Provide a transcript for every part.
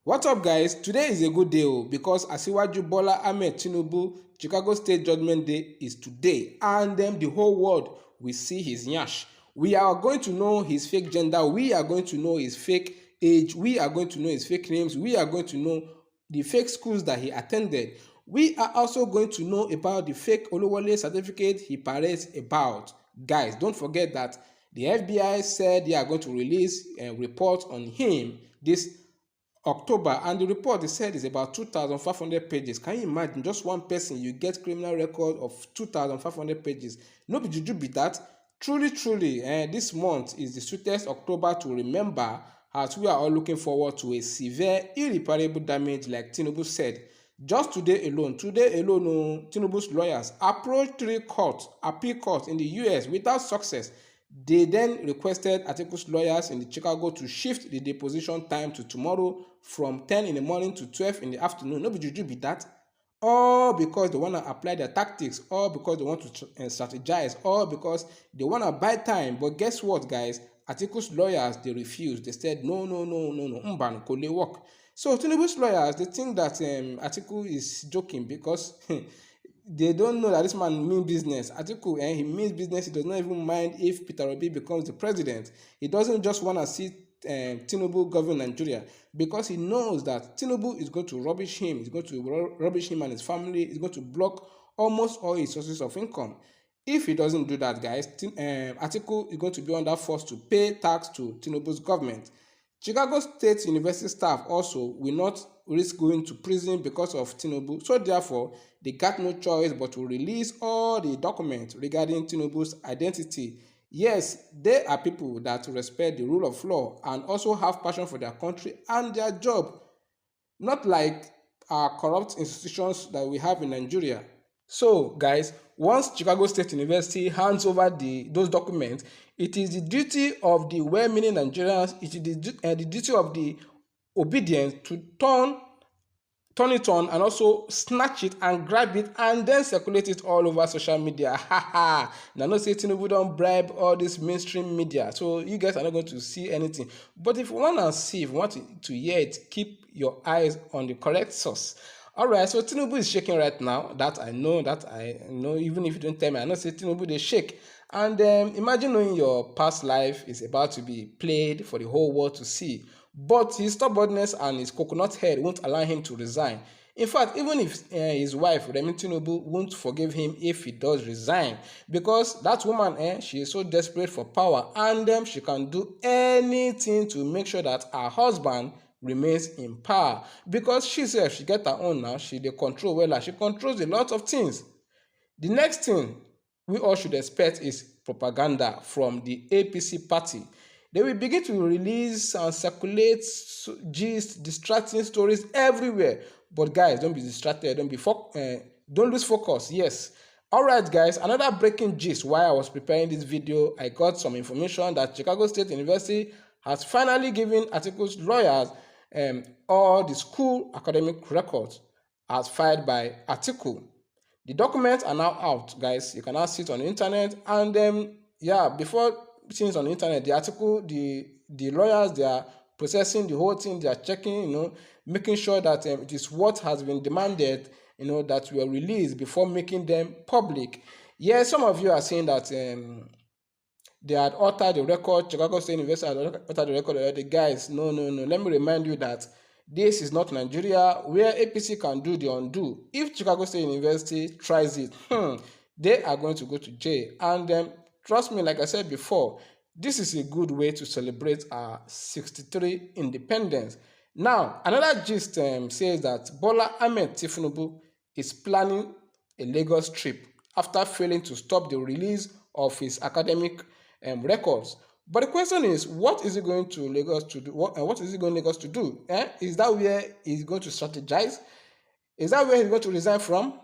What's up, guys? Today is a good day because asiwaju Bola Ahmed Tinubu Chicago State Judgment Day is today, and then the whole world will see his nyash. We are going to know his fake gender, we are going to know his fake age, we are going to know his fake names, we are going to know the fake schools that he attended. We are also going to know about the fake Olowole certificate he parades about. Guys, don't forget that the FBI said they are going to release a report on him this October, and the report they said is about 2,500 pages. Can you imagine just one person you get criminal record of 2,500 pages? No be juju be that. Truly, this month is the sweetest October to remember, as we are all looking forward to a severe irreparable damage like Tinubu said. Just today alone, Tinubu's lawyers approached 3 appeal courts in the US without success. They then requested Atiku's lawyers in Chicago to shift the deposition time to tomorrow from 10 in the morning to 12 in the afternoon. No be juju be that. All because they want to apply their tactics, all because they want to strategize, all because they want to buy time. But guess what, guys? Atiku's lawyers, they refused. They said, no. Mban, ko le work. So Tinubu's lawyers, they think that Atiku is joking because they don't know that this man means business. Atiku, he means business. He does not even mind if Peter Obi becomes the president. He doesn't just want to see Tinubu govern Nigeria because he knows that Tinubu is going to rubbish him. He's going to rubbish him and his family. He's going to block almost all his sources of income. If he doesn't do that, guys, Atiku is going to be under force to pay tax to Tinubu's government. Chicago State University staff also will not risk going to prison because of Tinubu, so therefore they got no choice but to release all the documents regarding Tinubu's identity. Yes, they are people that respect the rule of law and also have passion for their country and their job, not like our corrupt institutions that we have in Nigeria. So, guys, once Chicago State University hands over those documents, it is the duty of the well-meaning Nigerians, it is the duty of the obedient to turn it on and also snatch it and grab it and then circulate it all over social media. Now, no say Tinubu don't bribe all this mainstream media, so you guys are not going to see anything. But if you want to see, if you want to hear it, keep your eyes on the correct source. Alright, so Tinubu is shaking right now. That I know, even if you don't tell me, I know say Tinubu they shake. And imagine knowing your past life is about to be played for the whole world to see. But his stubbornness and his coconut head won't allow him to resign. In fact, even if his wife, Remi Tinubu, won't forgive him if he does resign. Because that woman, she is so desperate for power, and she can do anything to make sure that her husband remains in power, because she get her own now. She dey control well, she controls a lot of things. The next thing we all should expect is propaganda from the APC party. They will begin to release and circulate gist, distracting stories everywhere. But guys, don't be distracted, don't lose focus. Yes. Alright, guys, another breaking gist. While I was preparing this video, I got some information that Chicago State University has finally given Atiku's lawyers all the school academic records as filed by Atiku. The documents are now out, guys. You can now see it on the internet. And before seeing it on the internet, the lawyers, they are processing the whole thing. They are checking, making sure that it is what has been demanded, that were released before making them public. Yes, some of you are saying that they had altered the record. Chicago State University had altered the record already. Guys, no. Let me remind you that this is not Nigeria where APC can do the undo. If Chicago State University tries it, they are going to go to jail. And trust me, like I said before, this is a good way to celebrate our 63 independence. Now, another gist says that Bola Ahmed Tinubu is planning a Lagos trip after failing to stop the release of his academic records. But the question is, what is he going to Lagos to do? What is he going to Lagos to do? Is that where he's going to strategize? Is that where he's going to resign from?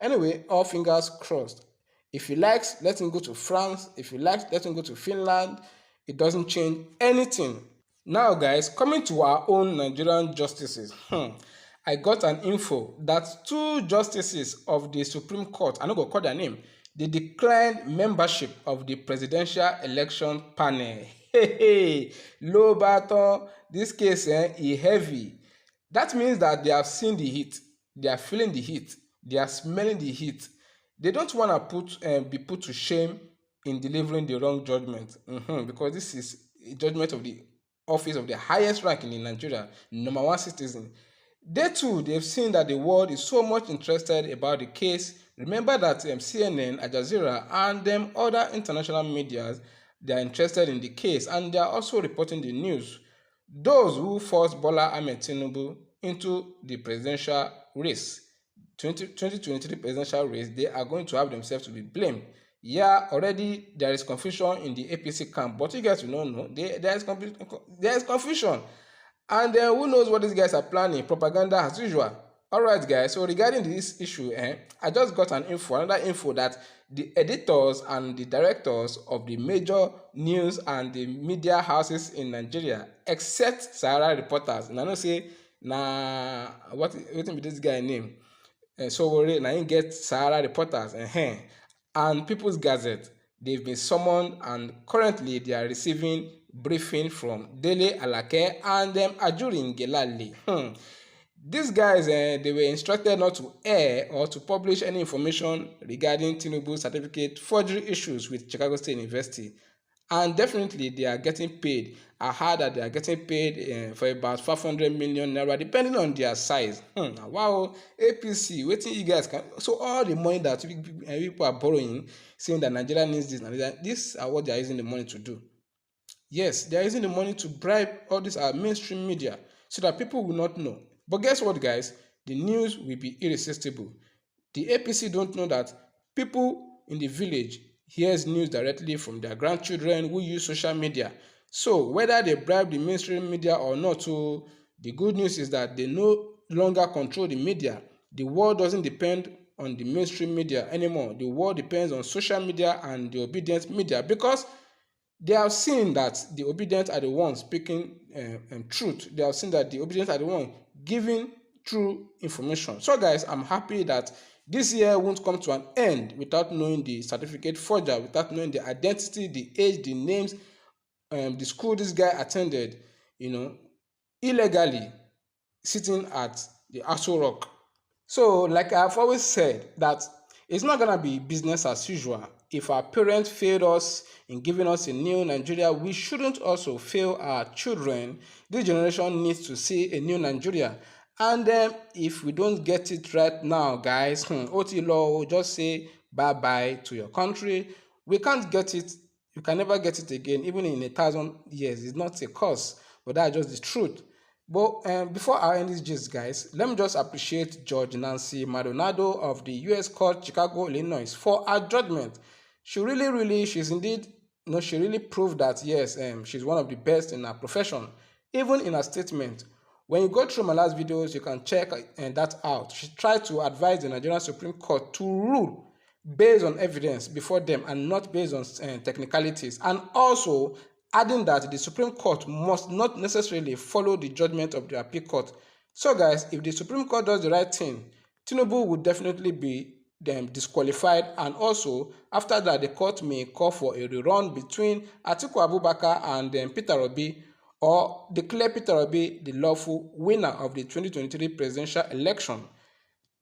Anyway, all fingers crossed. If he likes, let him go to France. If he likes, let him go to Finland. It doesn't change anything. Now, guys, coming to our own Nigerian justices. I got an info that 2 justices of the Supreme Court, I'm not going to call their name, they declined membership of the presidential election panel. Low baton, this case is heavy. That means that they have seen the heat, they are feeling the heat, they are smelling the heat. They don't want to be put to shame in delivering the wrong judgment, because this is a judgment of the office of the highest rank in Nigeria, number one citizen. They too, they've seen that the world is so much interested about the case. Remember that CNN, Al Jazeera, and other international medias, they are interested in the case, and they are also reporting the news. Those who forced Bola Ahmed Tinubu into the presidential race, 2023 presidential race, they are going to have themselves to be blamed. Yeah, already there is confusion in the APC camp, but you guys will not know. There is confusion. And who knows what these guys are planning? Propaganda as usual. Alright guys, so regarding this issue, I just got another info that the editors and the directors of the major news and the media houses in Nigeria, except Sahara Reporters, and I know say na what be this guy name? So na him get Sahara Reporters, and People's Gazette. They've been summoned and currently they are receiving briefing from Dele Alake and Ajuri Ngelale. These guys, they were instructed not to air or to publish any information regarding Tinubu's certificate forgery issues with Chicago State University. And definitely they are getting paid. I heard that they are getting paid for about 500 million naira, depending on their size. Wow, APC, waiting you guys can. So all the money that people are borrowing, saying that Nigeria needs this, these are what they are using the money to do. Yes, they are using the money to bribe all these mainstream media so that people will not know. But guess what, guys? The news will be irresistible. The APC don't know that people in the village hears news directly from their grandchildren who use social media. So whether they bribe the mainstream media or not, so the good news is that they no longer control the media. The world doesn't depend on the mainstream media anymore. The world depends on social media and the obedient media, because they have seen that the obedient are the ones speaking truth. They have seen that the obedient are the ones giving true information. So guys, I'm happy that this year won't come to an end without knowing the certificate forger, without knowing the identity, the age, the names, the school this guy attended, illegally sitting at the Aso Rock. So, like I've always said, that it's not gonna be business as usual. If our parents failed us in giving us a new Nigeria, we shouldn't also fail our children. This generation needs to see a new Nigeria. And if we don't get it right now, guys, OT law will just say bye-bye to your country. We can't get it. You can never get it again, even in 1,000 years. It's not a curse, but that's just the truth. But before I end this gist, guys, let me just appreciate Judge Nancy Maldonado of the U.S. Court, Chicago, Illinois, for her judgment. She really proved that, yes, she's one of the best in her profession. Even in her statement, when you go through my last videos, you can check that out. She tried to advise the Nigerian Supreme Court to rule based on evidence before them and not based on technicalities. And also adding that the Supreme Court must not necessarily follow the judgment of the appeal court. So guys, if the Supreme Court does the right thing, Tinubu would definitely be disqualified, and also after that the court may call for a rerun between Atiku Abubakar and Peter Obi, or declare Peter Obi the lawful winner of the 2023 presidential election,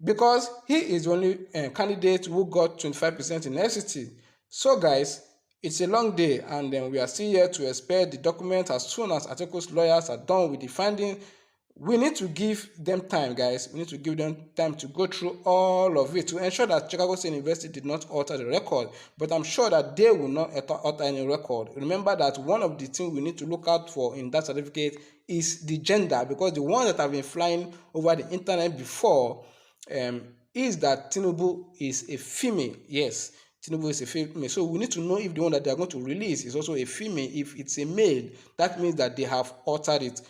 because he is the only candidate who got 25% in FCT. So guys, it's a long day, and we are still here to expect the document as soon as Atiku's lawyers are done with the finding. We need to give them time, guys. We need to give them time to go through all of it to ensure that Chicago State University did not alter the record. But I'm sure that they will not alter any record. Remember that one of the things we need to look out for in that certificate is the gender, because the ones that have been flying over the internet before is that Tinubu is a female. Yes, Tinubu is a female. So we need to know if the one that they are going to release is also a female. If it's a male, that means that they have altered it.